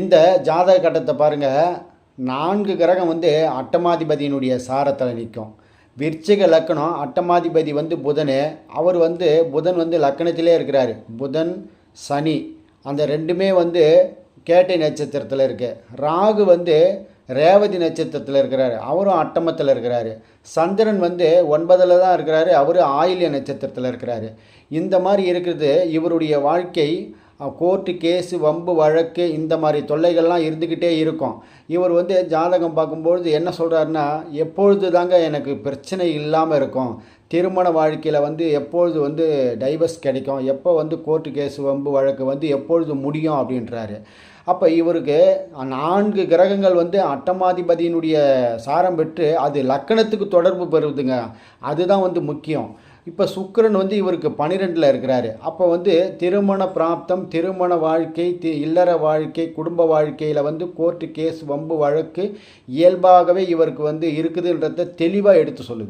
இந்த ஜாதக கட்டத்தை பாருங்கள். 4 கிரகம் அட்டமாதிபதியினுடைய சாரத்தில் நிற்கும். விருச்சிக லக்கணம், அட்டமாதிபதி புதன். அவர் புதன் லக்கணத்திலே இருக்கிறார். புதன் சனி அந்த ரெண்டுமே கேட்டை நட்சத்திரத்தில் இருக்குது. ராகு ரேவதி நட்சத்திரத்தில் இருக்கிறாரு, அவரும் அட்டமத்தில் இருக்கிறாரு. சந்திரன் 9ல் தான் இருக்கிறாரு, அவர் ஆயில்ய நட்சத்திரத்தில் இருக்கிறாரு. இந்த மாதிரி இருக்கிறது. இவருடைய வாழ்க்கை கோர்ட்டு கேஸு வம்பு வழக்கு இந்த மாதிரி தொல்லைகள்லாம் இருந்துக்கிட்டே இருக்கும். இவர் ஜாதகம் பார்க்கும்பொழுது என்ன சொல்கிறாருன்னா, எப்பொழுது தாங்க எனக்கு பிரச்சனை இல்லாமல் இருக்கும், திருமண வாழ்க்கையில் எப்பொழுது டைவர்ஸ் கிடைக்கும், எப்போ கோர்ட்டு கேஸு வம்பு வழக்கு எப்பொழுது முடியும் அப்படின்றாரு. அப்போ இவருக்கு 4 கிரகங்கள் அட்டமாதிபதியினுடைய சாரம் பெற்று அது லக்கணத்துக்கு தொடர்பு பெறுதுங்க. அதுதான் முக்கியம். இப்போ சுக்கிரன் இவருக்கு 12ல் இருக்கிறாரு. அப்போ திருமண பிராப்தம், திருமண வாழ்க்கை, இல்லற வாழ்க்கை, குடும்ப வாழ்க்கையில் கோர்ட்டு கேஸ் வம்பு வழக்கு இயல்பாகவே இவருக்கு இருக்குதுன்றத தெளிவாக எடுத்து சொல்லுது.